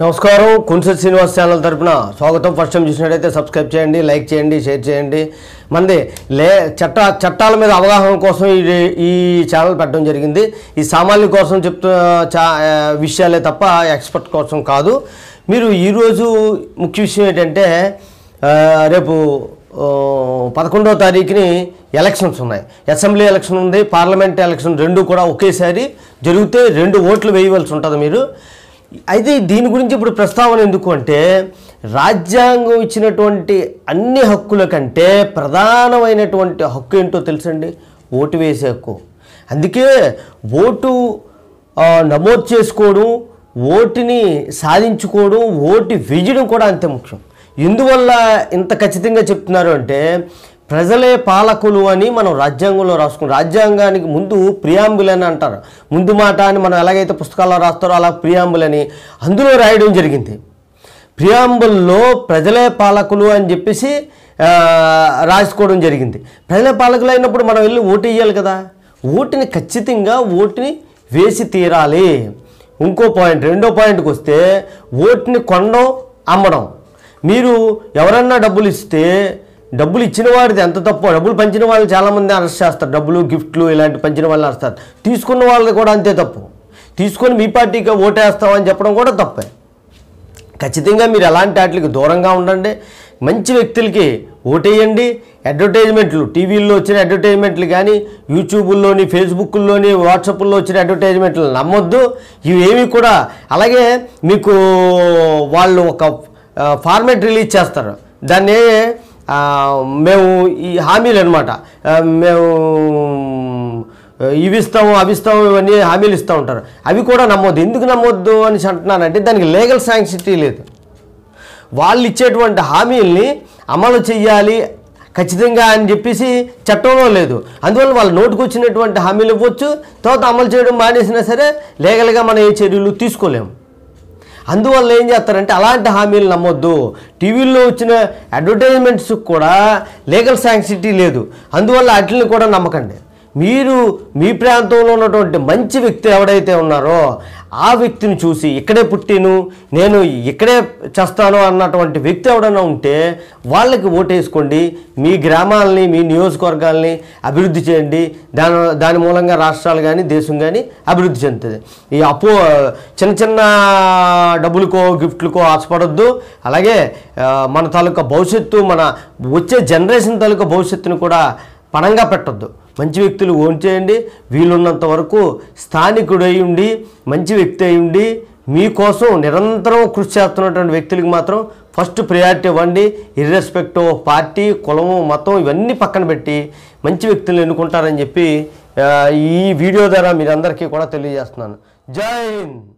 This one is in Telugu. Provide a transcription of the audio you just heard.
నమస్కారం కున్సర్ శ్రీనివాస్ ఛానల్ తరపున స్వాగతం. ఫస్ట్ టైం చూసినట్టయితే సబ్స్క్రైబ్ చేయండి, లైక్ చేయండి, షేర్ చేయండి. మంది చట్టాల మీద అవగాహన కోసం ఈ ఛానల్ పెట్టడం జరిగింది. ఈ సామాన్యుల కోసం విషయాలే తప్ప ఎక్స్పర్ట్ కోసం కాదు. మీరు ఈరోజు ముఖ్య విషయం ఏంటంటే రేపు 11వ తారీఖుని ఎలక్షన్స్ ఉన్నాయి. అసెంబ్లీ ఎలక్షన్ ఉంది, పార్లమెంట్ ఎలక్షన్ రెండు కూడా ఒకేసారి జరిగితే 2 ఓట్లు వేయవలసి ఉంటుంది మీరు. అయితే దీని గురించి ఇప్పుడు ప్రస్తావన ఎందుకు అంటే, రాజ్యాంగం ఇచ్చినటువంటి అన్ని హక్కుల కంటే ప్రధానమైనటువంటి హక్కు ఏంటో తెలుసండి, ఓటు వేసే హక్కు. అందుకే ఓటు నమోదు చేసుకోవడం, ఓటుని సాధించుకోవడం, ఓటు వేయడం కూడా అంతే ముఖ్యం. ఎందువల్ల ఇంత ఖచ్చితంగా చెప్తున్నారు అంటే, ప్రజలే పాలకులు అని మనం రాజ్యాంగంలో రాసుకున్నాం. రాజ్యాంగానికి ముందు ప్రియాంబుల్ అని అంటారు, ముందు మాట అని మనం ఎలాగైతే పుస్తకాల్లో రాస్తారో అలా ప్రియాంబుల్ అని అందులో రాయడం జరిగింది. ప్రియాంబుల్లో ప్రజలే పాలకులు అని చెప్పేసి రాసుకోవడం జరిగింది. ప్రజలే పాలకులు అయినప్పుడు మనం వెళ్ళి ఓటు వేయాలి కదా, ఓటుని ఖచ్చితంగా ఓటుని వేసి తీరాలి. ఇంకో పాయింట్, రెండో పాయింట్కి వస్తే ఓటుని కొనడం, అమ్మడం. మీరు ఎవరన్నా డబ్బులు ఇస్తే డబ్బులు ఇచ్చిన వాడిది ఎంత తప్పు, డబ్బులు పంచిన వాళ్ళు చాలామంది అరెస్ట్ చేస్తారు, డబ్బులు గిఫ్ట్లు ఇలాంటి పంచిన వాళ్ళని అరెస్తారు. తీసుకున్న వాళ్ళది కూడా అంతే తప్పు. తీసుకొని మీ పార్టీకి ఓటేస్తామని చెప్పడం కూడా తప్పే. ఖచ్చితంగా మీరు ఎలాంటి వాటికి దూరంగా ఉండండి, మంచి వ్యక్తులకి ఓటేయండి. అడ్వర్టైజ్మెంట్లు, టీవీల్లో వచ్చిన అడ్వర్టైజ్మెంట్లు కానీ, యూట్యూబుల్లోని, ఫేస్బుక్లోని, వాట్సాప్లో వచ్చిన అడ్వర్టైజ్మెంట్లు నమ్మొద్దు. ఇవేమీ కూడా. అలాగే మీకు వాళ్ళు ఒక ఫార్మేట్ రిలీజ్ చేస్తారు, దాన్ని మేము ఈ హామీలు అనమాట, మేము ఇవి ఇస్తాము అవి ఇస్తాము ఇవన్నీ హామీలు ఇస్తూ ఉంటారు. అవి కూడా నమ్మొద్దు. ఎందుకు నమ్మొద్దు అని అంటున్నానంటే, దానికి లీగల్ శాంక్సిటీ లేదు. వాళ్ళు ఇచ్చేటువంటి హామీల్ని అమలు చెయ్యాలి ఖచ్చితంగా అని చెప్పేసి చట్టంలో లేదు. అందువల్ల వాళ్ళ నోటుకు వచ్చినటువంటి హామీలు ఇవ్వచ్చు, తర్వాత అమలు చేయడం మానేసినా సరే లీగల్గా మనం ఏ చర్యలు తీసుకోలేము. అందువల్ల ఏం చేస్తారంటే అలాంటి హామీలు నమ్మొద్దు. టీవీల్లో వచ్చిన అడ్వర్టైజ్మెంట్స్కి కూడా లీగల్ శాంక్సిటీ లేదు. అందువల్ల వాటిని కూడా నమ్మకండి. మీరు మీ ప్రాంతంలో ఉన్నటువంటి మంచి వ్యక్తి ఎవడైతే ఉన్నారో ఆ వ్యక్తిని చూసి, ఇక్కడే పుట్టిను నేను ఇక్కడే చేస్తాను అన్నటువంటి వ్యక్తి ఎవడన్నా ఉంటే వాళ్ళకి ఓటేసుకోండి. మీ గ్రామాలని, మీ నియోజకవర్గాల్ని అభివృద్ధి చేయండి. దాని మూలంగా రాష్ట్రాలు కానీ దేశం కానీ అభివృద్ధి చెందుతుంది. ఈ చిన్న చిన్న డబ్బులకో గిఫ్ట్లకో ఆశపడొద్దు. అలాగే మన తాలూకా భవిష్యత్తు, మన వచ్చే జనరేషన్ తాలూకా భవిష్యత్తును కూడా పణంగా పెట్టొద్దు. మంచి వ్యక్తులు ఓన్ చేయండి. వీలున్నంత వరకు స్థానికుడై ఉండి, మంచి వ్యక్తి అయి ఉండి, మీకోసం నిరంతరం కృషి చేస్తున్నటువంటి వ్యక్తులకి మాత్రం ఫస్ట్ ప్రయారిటీ ఇవ్వండి. ఇర్రెస్పెక్టివ్ ఆఫ్ పార్టీ, కులము, మతం ఇవన్నీ పక్కన పెట్టి మంచి వ్యక్తులను ఎన్నుకుంటారని చెప్పి ఈ వీడియో ద్వారా మీరందరికీ కూడా తెలియజేస్తున్నాను. జై హింద్.